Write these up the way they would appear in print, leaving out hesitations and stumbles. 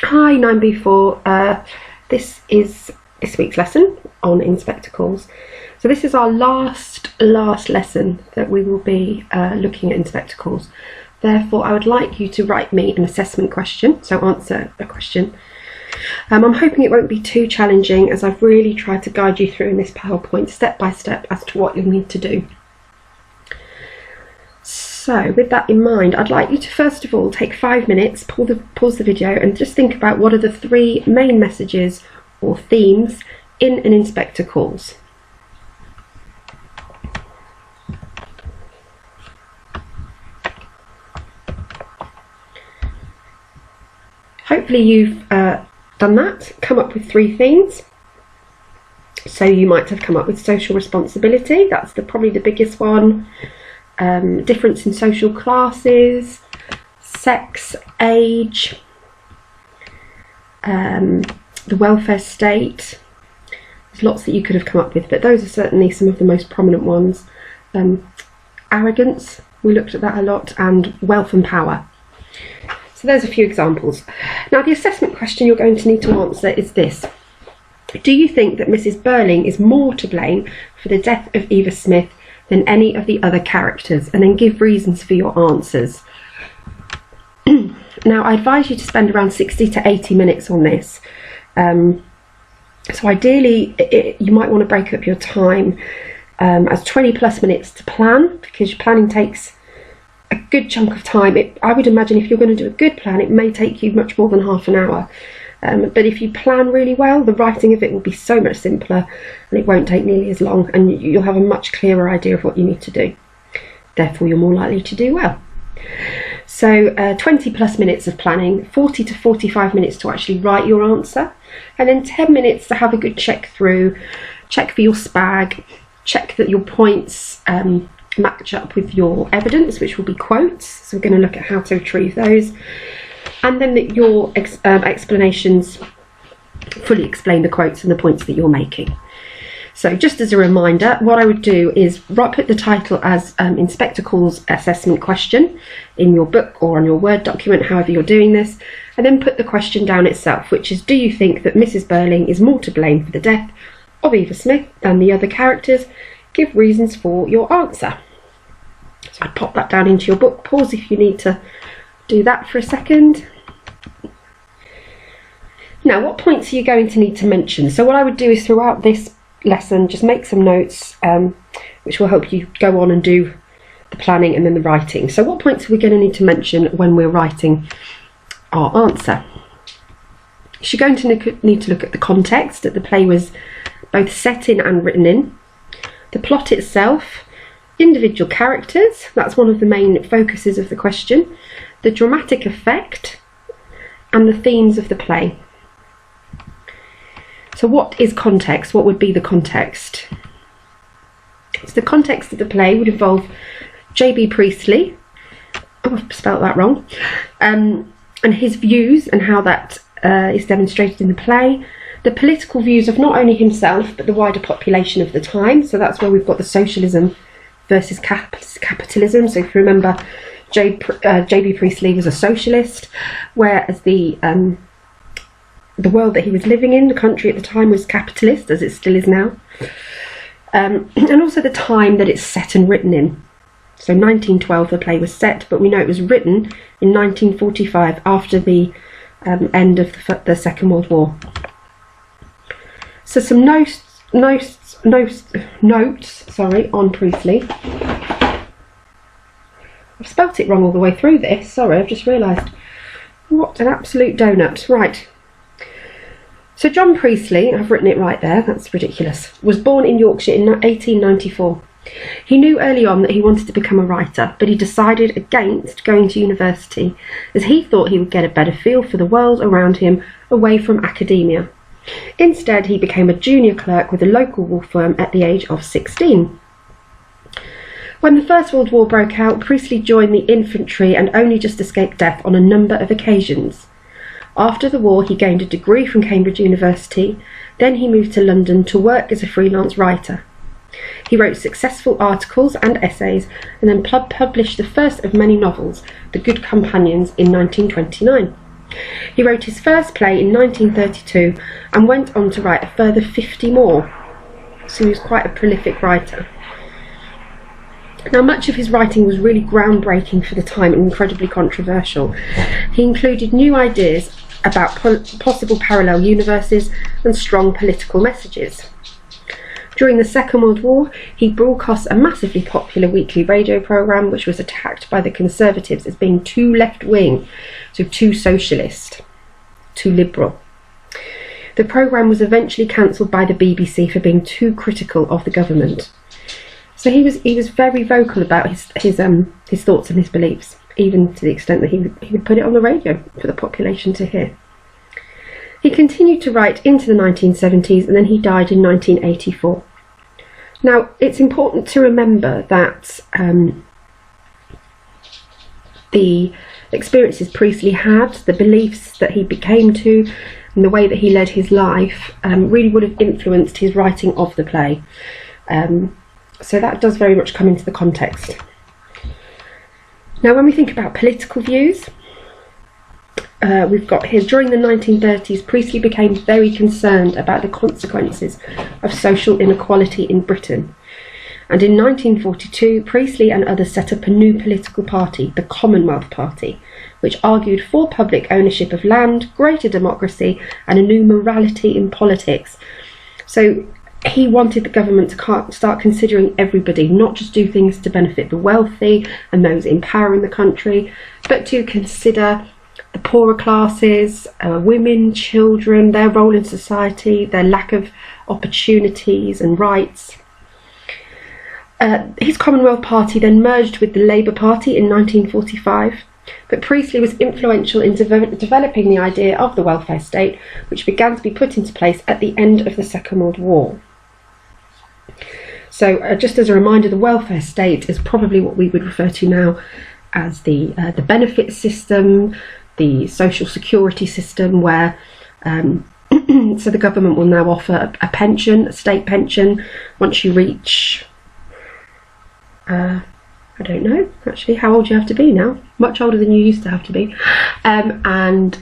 Hi 9B4, this is this week's lesson on Inspector calls. So this is our last lesson that we will be looking at Inspector calls. Therefore I would like you to write me an assessment question, so answer a question. I'm hoping it won't be too challenging, as I've really tried to guide you through in this PowerPoint step by step as to what you'll need to do. So with that in mind, I'd like you to first of all take 5 minutes, pause the video and just think about what are the 3 main messages or themes in an inspector calls. Hopefully you've done that, come up with 3 themes. So you might have come up with social responsibility, that's probably the biggest one. Difference in social classes, sex, age, the welfare state. There's lots that you could have come up with, but those are certainly some of the most prominent ones. Arrogance, we looked at that a lot, and wealth and power. So there's a few examples. Now the assessment question you're going to need to answer is this. Do you think that Mrs. Burling is more to blame for the death of Eva Smith than any of the other characters? And then give reasons for your answers. Now I advise you to spend around 60 to 80 minutes on this. So ideally you might want to break up your time as 20 plus minutes to plan, because planning takes a good chunk of time. I would imagine if you're going to do a good plan, it may take you much more than half an hour. But if you plan really well, the writing of it will be so much simpler and it won't take nearly as long, and you'll have a much clearer idea of what you need to do. Therefore you're more likely to do well. So 20 plus minutes of planning, 40 to 45 minutes to actually write your answer, and then 10 minutes to have a good check through, check for your spag, check that your points match up with your evidence, which will be quotes. So we're going to look at how to retrieve those. And then that your explanations fully explain the quotes and the points that you're making. So just as a reminder, what I would do is put the title as Inspector Calls Assessment Question in your book or on your Word document, however you're doing this, and then put the question down itself, which is, do you think that Mrs. Burling is more to blame for the death of Eva Smith than the other characters? Give reasons for your answer. So I'd pop that down into your book, pause if you need to do that for a second. Now, what points are you going to need to mention? So what I would do is throughout this lesson just make some notes which will help you go on and do the planning and then the writing. So what points are we going to need to mention when we're writing our answer? So you're going to need to look at the context that the play was both set in and written in, the plot itself, individual characters, that's one of the main focuses of the question, the dramatic effect, and the themes of the play. So what is context? What would be the context? So the context of the play would involve J.B. Priestley, oh, I've spelt that wrong, and his views and how that is demonstrated in the play, the political views of not only himself but the wider population of the time. So that's where we've got the socialism versus capitalism. So if you remember, J.B. Priestley was a socialist, whereas the world that he was living in, the country at the time, was capitalist, as it still is now. And also the time that it's set and written in. So 1912 the play was set, but we know it was written in 1945 after the end of the Second World War. So some notes on Priestley. I've spelt it wrong all the way through this, sorry, I've just realised. What an absolute donut. Right. So John Priestley, I've written it right there, that's ridiculous, was born in Yorkshire in 1894. He knew early on that he wanted to become a writer, but he decided against going to university, as he thought he would get a better feel for the world around him away from academia. Instead, he became a junior clerk with a local wool firm at the age of 16. When the First World War broke out, Priestley joined the infantry and only just escaped death on a number of occasions. After the war, he gained a degree from Cambridge University. Then he moved to London to work as a freelance writer. He wrote successful articles and essays, and then published the first of many novels, The Good Companions, in 1929. He wrote his first play in 1932 and went on to write a further 50 more, so he was quite a prolific writer. Now, much of his writing was really groundbreaking for the time and incredibly controversial. He included new ideas about possible parallel universes and strong political messages. During the Second World War, he broadcast a massively popular weekly radio programme which was attacked by the Conservatives as being too left-wing, so too socialist, too liberal. The programme was eventually cancelled by the BBC for being too critical of the government. So he was very vocal about his thoughts and his beliefs, even to the extent that he would put it on the radio for the population to hear. He continued to write into the 1970s, and then he died in 1984. Now, it's important to remember that the experiences Priestley had, the beliefs that he became to, and the way that he led his life really would have influenced his writing of the play. So that does very much come into the context. Now, when we think about political views, we've got here, during the 1930s, Priestley became very concerned about the consequences of social inequality in Britain. And in 1942, Priestley and others set up a new political party, the Commonwealth Party, which argued for public ownership of land, greater democracy, and a new morality in politics. So he wanted the government to start considering everybody, not just do things to benefit the wealthy and those in power in the country, but to consider the poorer classes, women, children, their role in society, their lack of opportunities and rights. His Commonwealth Party then merged with the Labour Party in 1945, but Priestley was influential in developing the idea of the welfare state, which began to be put into place at the end of the Second World War. So just as a reminder, the welfare state is probably what we would refer to now as the benefit system, the social security system, where so the government will now offer a pension, a state pension, once you reach, I don't know actually how old you have to be now, much older than you used to have to be, and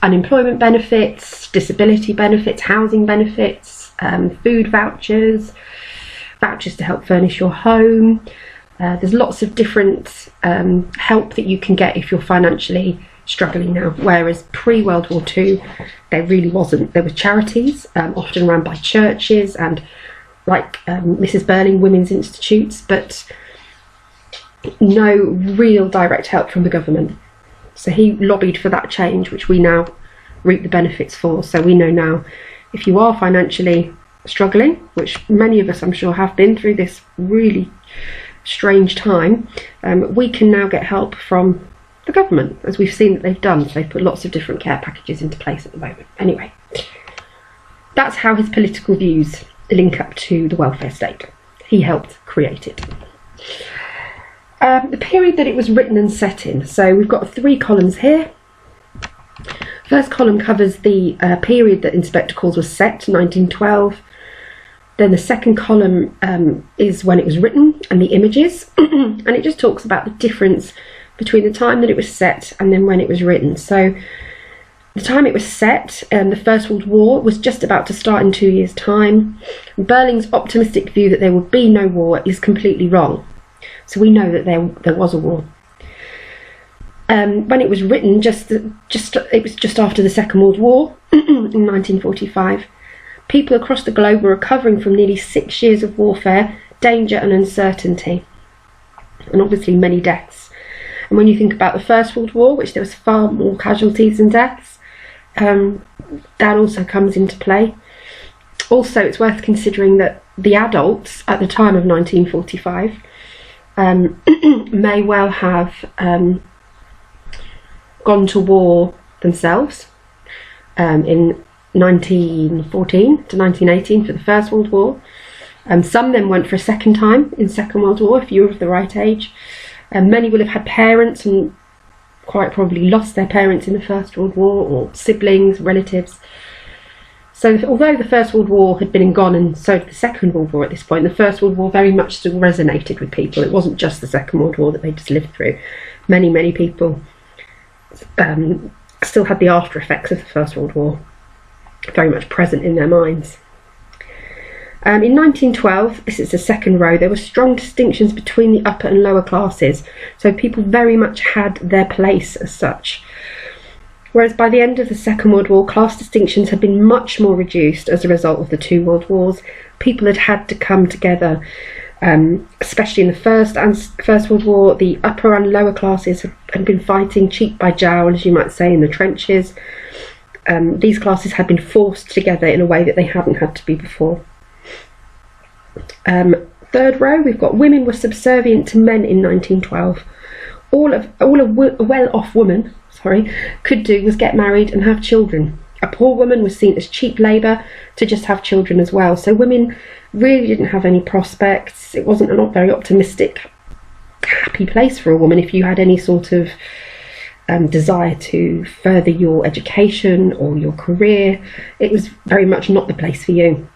unemployment benefits, disability benefits, housing benefits, food vouchers, vouchers to help furnish your home. There's lots of different help that you can get if you're financially struggling now, whereas pre-World War II there really wasn't. There were charities, often run by churches and like Mrs. Birling Women's Institutes, but no real direct help from the government. So he lobbied for that change, which we now reap the benefits for. So we know now, if you are financially struggling, which many of us I'm sure have been through this really strange time, we can now get help from the government, as we've seen that they've done. So they've put lots of different care packages into place at the moment. Anyway, that's how his political views link up to the welfare state. He helped create it. The period that it was written and set in. So we've got 3 columns here. First column covers the period that Inspector Calls was set, 1912. Then the second column is when it was written and the images, and it just talks about the difference between the time that it was set and then when it was written. So the time it was set, the First World War was just about to start in 2 years' time. Birling's optimistic view that there would be no war is completely wrong. So we know that there was a war. When it was written, it was just after the Second World War in 1945. People across the globe were recovering from nearly 6 years of warfare, danger and uncertainty, and obviously many deaths. And when you think about the First World War, which there was far more casualties and deaths, that also comes into play. Also, it's worth considering that the adults at the time of 1945 may well have gone to war themselves in 1914 to 1918 for the First World War. Some then went for a second time in Second World War, if you were of the right age. Many will have had parents and quite probably lost their parents in the First World War, or siblings, relatives. So although the First World War had been and gone, and so did the Second World War at this point, the First World War very much still resonated with people. It wasn't just the Second World War that they just lived through. Many people still had the after effects of the First World War very much present in their minds. In 1912, this is the second row, there were strong distinctions between the upper and lower classes, so people very much had their place as such. Whereas by the end of the Second World War, class distinctions had been much more reduced as a result of the two world wars. People had had to come together, especially in the First World War. The upper and lower classes had been fighting cheek by jowl, as you might say, in the trenches. These classes had been forced together in a way that they hadn't had to be before. Third row, we've got women were subservient to men in 1912. All a well-off woman could do was get married and have children. A poor woman was seen as cheap labour to just have children as well. So women really didn't have any prospects. It wasn't a not very optimistic, happy place for a woman if you had any sort of desire to further your education or your career. It was very much not the place for you.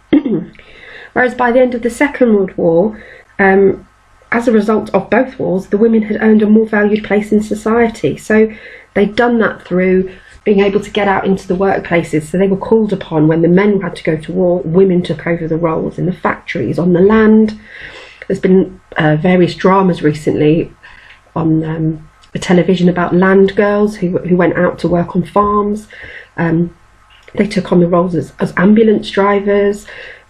Whereas by the end of the Second World War, as a result of both wars, the women had earned a more valued place in society. So they'd done that through being able to get out into the workplaces. So they were called upon when the men had to go to war. Women took over the roles in the factories, on the land. There's been various dramas recently on the television about land girls who went out to work on farms. They took on the roles as ambulance drivers.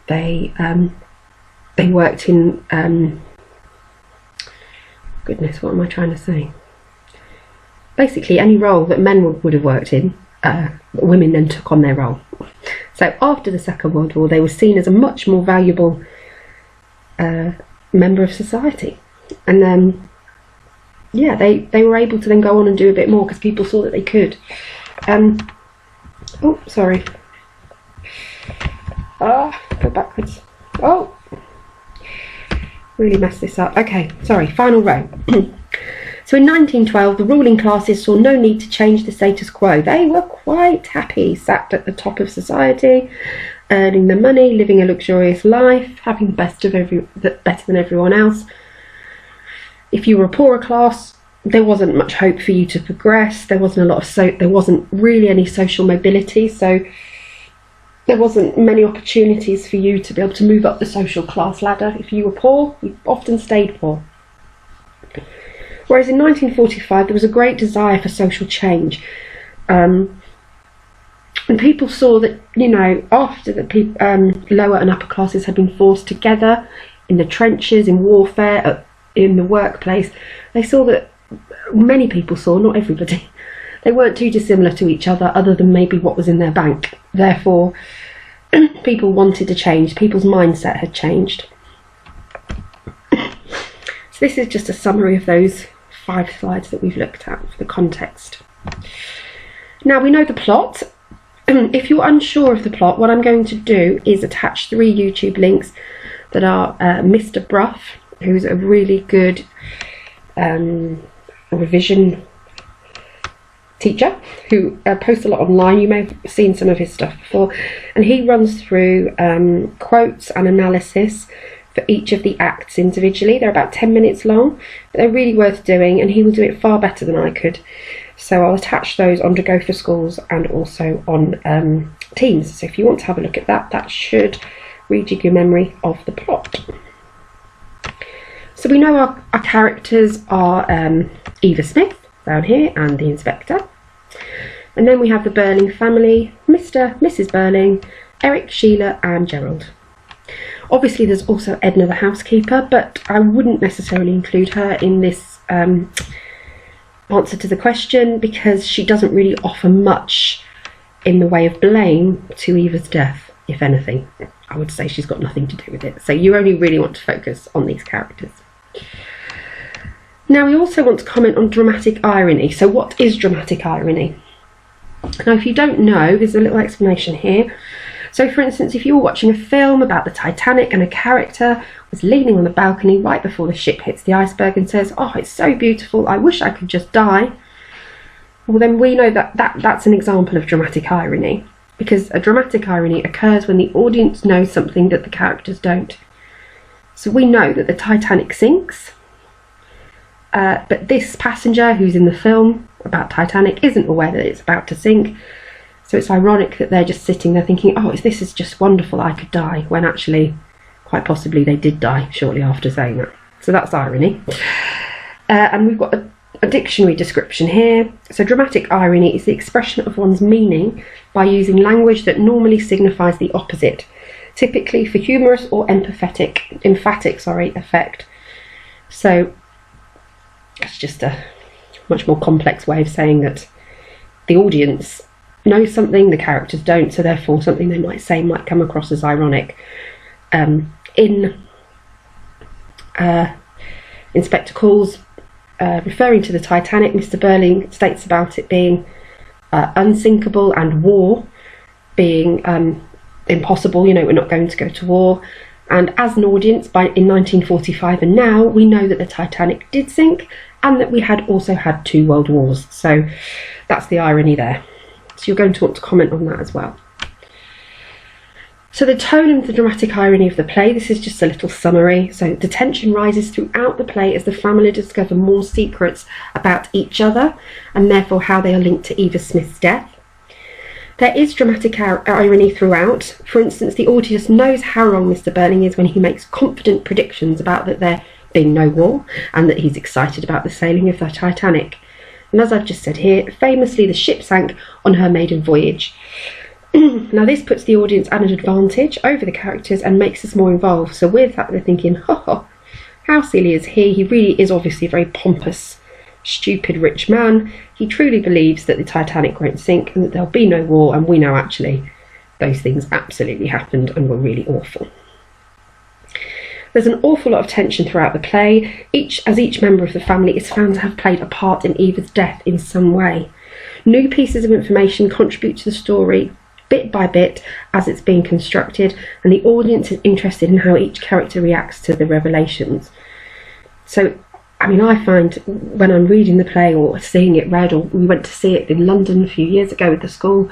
They worked in goodness, what am I trying to say? Basically, any role that men would have worked in, women then took on their role. So after the Second World War, they were seen as a much more valuable member of society, and then they were able to then go on and do a bit more because people saw that they could. Oh, sorry. Go backwards. Oh, really messed this up. Okay, sorry, final row. So in 1912, the ruling classes saw no need to change the status quo. They were quite happy, sat at the top of society, earning the money, living a luxurious life, having the better than everyone else. If you were a poorer class, there wasn't much hope for you to progress. There wasn't really any social mobility, so there wasn't many opportunities for you to be able to move up the social class ladder. If you were poor, you often stayed poor. Whereas in 1945, there was a great desire for social change. And people saw that, after the lower and upper classes had been forced together in the trenches, in warfare, in the workplace, they saw that many people saw, not everybody, they weren't too dissimilar to each other than maybe what was in their bank. Therefore, people wanted to change. People's mindset had changed. So this is just a summary of those 5 slides that we've looked at for the context. Now we know the plot. If you're unsure of the plot, what I'm going to do is attach 3 YouTube links that are Mr. Bruff, who's a really good revision teacher who posts a lot online. You may have seen some of his stuff before, and he runs through quotes and analysis for each of the acts individually. They're about 10 minutes long, but they're really worth doing, and he will do it far better than I could. So I'll attach those on To Go for Schools and also on Teams. So if you want to have a look at that, that should rejig your memory of the plot. So we know our characters are Eva Smith down here and the inspector. And then we have the Burling family, Mr. Mrs. Burling, Eric, Sheila and Gerald. Obviously there's also Edna the housekeeper, but I wouldn't necessarily include her in this answer to the question because she doesn't really offer much in the way of blame to Eva's death. If anything, I would say she's got nothing to do with it. So you only really want to focus on these characters. Now we also want to comment on dramatic irony. So what is dramatic irony? Now if you don't know, there's a little explanation here. So for instance, if you were watching a film about the Titanic and a character was leaning on the balcony right before the ship hits the iceberg and says, "Oh, it's so beautiful, I wish I could just die," well then we know that's an example of dramatic irony, because a dramatic irony occurs when the audience knows something that the characters don't. So we know that the Titanic sinks, but this passenger who's in the film about Titanic isn't aware that it's about to sink. So it's ironic that they're just sitting there thinking, oh, this is just wonderful, I could die, when actually, quite possibly, they did die shortly after saying that. So that's irony. And we've got a dictionary description here. So dramatic irony is the expression of one's meaning by using language that normally signifies the opposite, typically for humorous or emphatic effect. So it's just a much more complex way of saying that the audience knows something, the characters don't, so therefore something they might say might come across as ironic. In Spectacles, referring to the Titanic, Mr. Burling states about it being unsinkable and war being impossible, we're not going to go to war. And as an audience, in 1945 and now, we know that the Titanic did sink and that we had also had 2 world wars. So that's the irony there. So you're going to want to comment on that as well. So the tone and the dramatic irony of the play, this is just a little summary. So the tension rises throughout the play as the family discover more secrets about each other and therefore how they are linked to Eva Smith's death. There is dramatic irony throughout. For instance, the audience knows how wrong Mr. Burling is when he makes confident predictions about that there being no war and that he's excited about the sailing of the Titanic. And as I've just said here, famously the ship sank on her maiden voyage. Now this puts the audience at an advantage over the characters and makes us more involved. So with that they're thinking, how silly is he? He really is obviously a very pompous, stupid rich man. He truly believes that the Titanic won't sink and that there'll be no war, and we know actually those things absolutely happened and were really awful. There's an awful lot of tension throughout the play, as each member of the family is found to have played a part in Eva's death in some way. New pieces of information contribute to the story bit by bit as it's being constructed, and the audience is interested in how each character reacts to the revelations. So, I find when I'm reading the play or seeing it read, or we went to see it in London a few years ago with the school,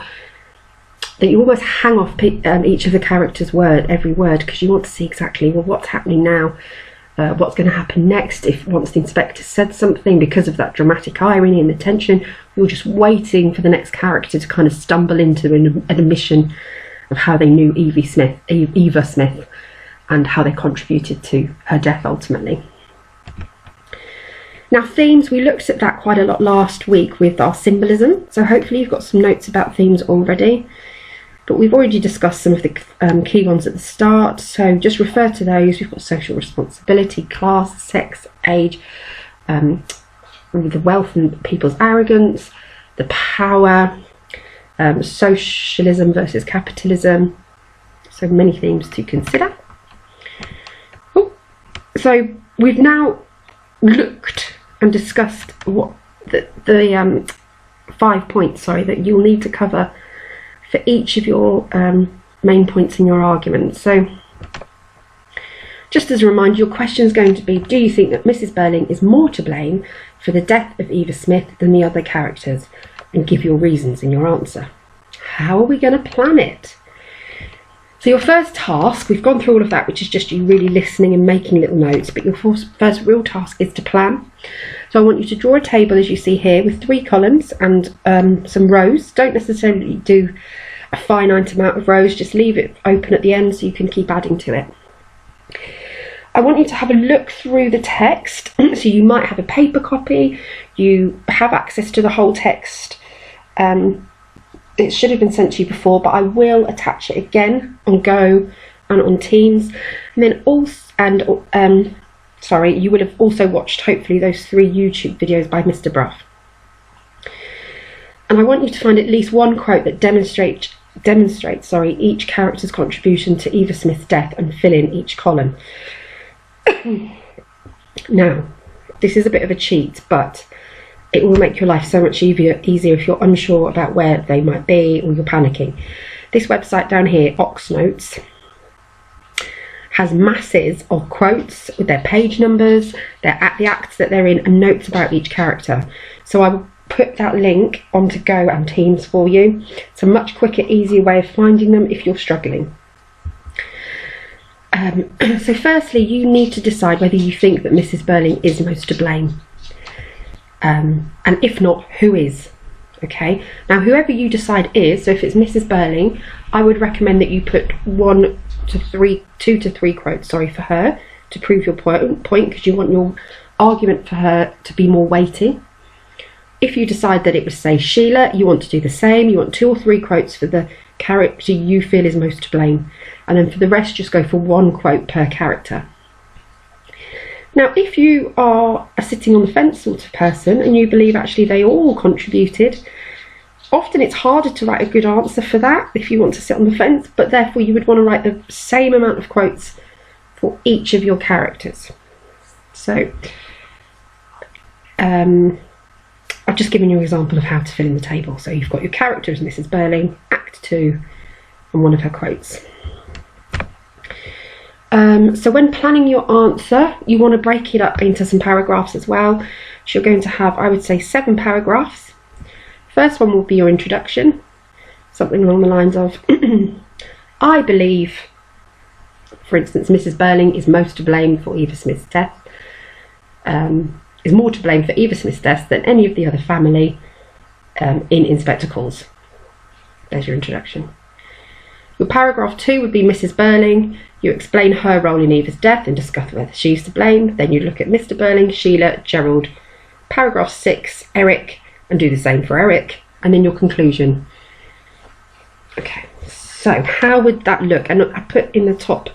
that you almost hang off each of the characters' every word, because you want to see exactly, well, what's happening now, what's going to happen next. Once the inspector said something, because of that dramatic irony and the tension, you're just waiting for the next character to kind of stumble into an admission of how they knew Eva Smith and how they contributed to her death ultimately. Now themes, we looked at that quite a lot last week with our symbolism, so hopefully you've got some notes about themes already. But we've already discussed some of the key ones at the start, so just refer to those. We've got social responsibility, class, sex, age, the wealth and people's arrogance, the power, socialism versus capitalism. So many themes to consider. So we've now looked and discussed what the 5 points, that you'll need to cover for each of your main points in your argument. So just as a reminder, your question is going to be, do you think that Mrs. Burling is more to blame for the death of Eva Smith than the other characters? And give your reasons in your answer. How are we going to plan it? So your first task, we've gone through all of that, which is just you really listening and making little notes, but your first real task is to plan. So I want you to draw a table, as you see here, with 3 columns and some rows. Don't necessarily do a finite amount of rows, just leave it open at the end so you can keep adding to it. I want you to have a look through the text. So you might have a paper copy, you have access to the whole text. It should have been sent to you before, but I will attach it again on Go and on Teams. And then you would have also watched hopefully those 3 YouTube videos by Mr. Bruff. And I want you to find at least one quote that demonstrates each character's contribution to Eva Smith's death and fill in each column. Now, this is a bit of a cheat, but it will make your life so much easier if you're unsure about where they might be or you're panicking. This website down here, Oxnotes, has masses of quotes with their page numbers, the acts that they're in, and notes about each character. So I will put that link onto Go and Teams for you. It's a much quicker, easier way of finding them if you're struggling. So firstly, you need to decide whether you think that Mrs. Burling is most to blame. And if not, who is? Okay, now whoever you decide is, so if it's Mrs. Burling, I would recommend that you put 2 to 3 quotes, for her, to prove your point, because you want your argument for her to be more weighty. If you decide that it was, say, Sheila, you want to do the same. You want 2 or 3 quotes for the character you feel is most to blame, and then for the rest just go for 1 quote per character. Now, if you are a sitting on the fence sort of person and you believe actually they all contributed, often it's harder to write a good answer for that if you want to sit on the fence, but therefore you would want to write the same amount of quotes for each of your characters. So I've just given you an example of how to fill in the table. So you've got your characters, Mrs. Burling, Act 2, and 1 of her quotes. So when planning your answer, you want to break it up into some paragraphs as well. So you're going to have, I would say, 7 paragraphs. First one will be your introduction, something along the lines of, I believe, for instance, Mrs. Burling is most to blame for Eva Smith's death, is more to blame for Eva Smith's death than any of the other family in Inspector Calls. There's your introduction. Your paragraph 2 would be Mrs. Burling. You explain her role in Eva's death and discuss whether she's to blame. Then you look at Mr. Burling, Sheila, Gerald. Paragraph 6, Eric, and do the same for Eric. And then your conclusion. Okay, so how would that look? And I put in the top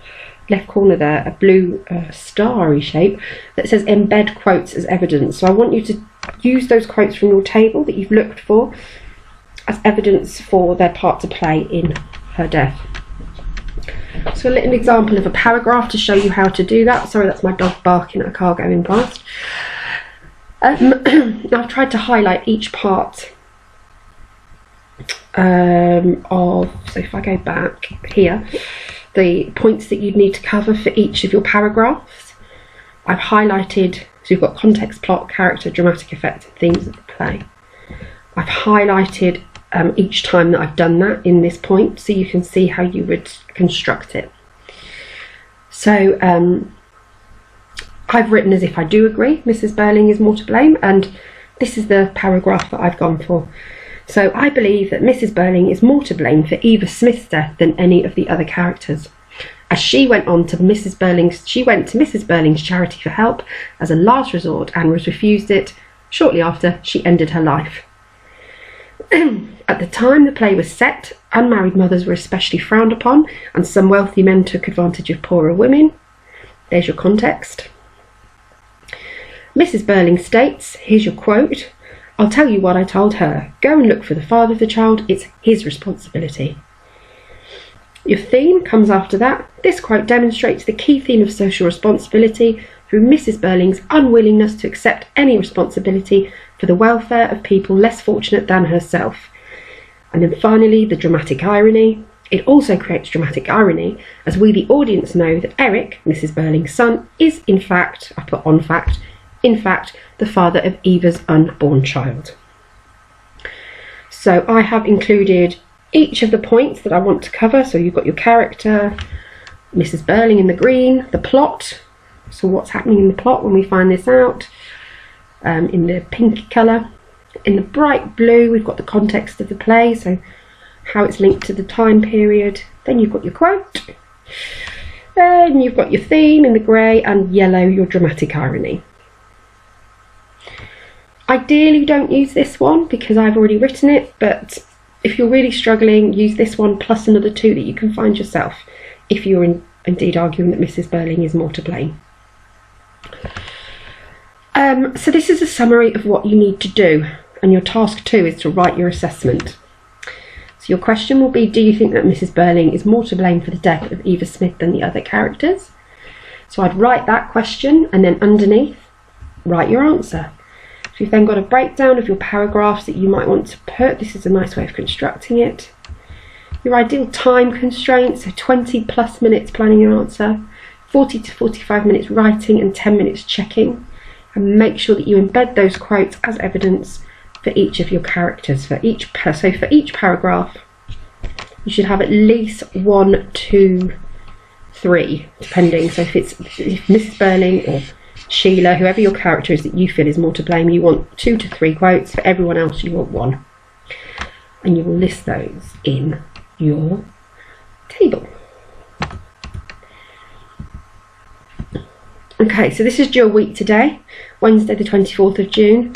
left corner there a blue starry shape that says embed quotes as evidence. So I want you to use those quotes from your table that you've looked for as evidence for their part to play in her death. So a little example of a paragraph to show you how to do that. Sorry, that's my dog barking at a car going past. I've tried to highlight each part so if I go back here, the points that you'd need to cover for each of your paragraphs. I've highlighted, so you've got context, plot, character, dramatic effect, and themes of the play. I've highlighted each time that I've done that in this point, so you can see how you would construct it. So I've written as if I do agree Mrs. Burling is more to blame, and this is the paragraph that I've gone for. So I believe that Mrs. Burling is more to blame for Eva Smith's death than any of the other characters, as she went to Mrs. Burling's charity for help as a last resort and was refused it shortly after she ended her life. At the time the play was set, unmarried mothers were especially frowned upon, and some wealthy men took advantage of poorer women. There's your context. Mrs. Burling states, here's your quote, I'll tell you what I told her. Go and look for the father of the child. It's his responsibility. Your theme comes after that. This quote demonstrates the key theme of social responsibility through Mrs. Burling's unwillingness to accept any responsibility for the welfare of people less fortunate than herself. And then finally, the dramatic irony. It also creates dramatic irony as we, the audience, know that Eric, Mrs. Burling's son, is in fact, I put on fact, in fact, the father of Eva's unborn child. So I have included each of the points that I want to cover. So you've got your character, Mrs. Burling in the green, the plot. So what's happening in the plot when we find this out, in the pink colour. In the bright blue, we've got the context of the play, so how it's linked to the time period. Then you've got your quote. Then you've got your theme in the grey, and yellow, your dramatic irony. Ideally, don't use this one because I've already written it, but if you're really struggling, use this one plus another 2 that you can find yourself if you're indeed arguing that Mrs. Burling is more to blame. So this is a summary of what you need to do, and your task 2 is to write your assessment. So your question will be, do you think that Mrs. Burling is more to blame for the death of Eva Smith than the other characters? So I'd write that question, and then underneath, write your answer. So you've then got a breakdown of your paragraphs that you might want to put. This is a nice way of constructing it. Your ideal time constraints, so 20 plus minutes planning your answer, 40 to 45 minutes writing, and 10 minutes checking. And make sure that you embed those quotes as evidence for each of your characters. So for each paragraph, you should have at least 1, 2, 3, depending. So if Mrs. Burling or Sheila, whoever your character is that you feel is more to blame, you want 2 to 3 quotes. For everyone else, you want 1. And you will list those in your table. Okay, so this is your week today, Wednesday the 24th of June.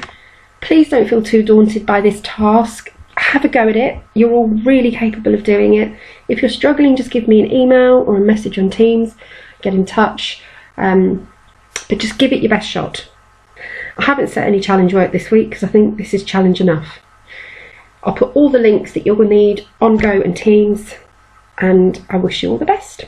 Please don't feel too daunted by this task. Have a go at it. You're all really capable of doing it. If you're struggling, just give me an email or a message on Teams. Get in touch. But just give it your best shot. I haven't set any challenge work this week because I think this is challenge enough. I'll put all the links that you're going to need on Go and Teams, and I wish you all the best.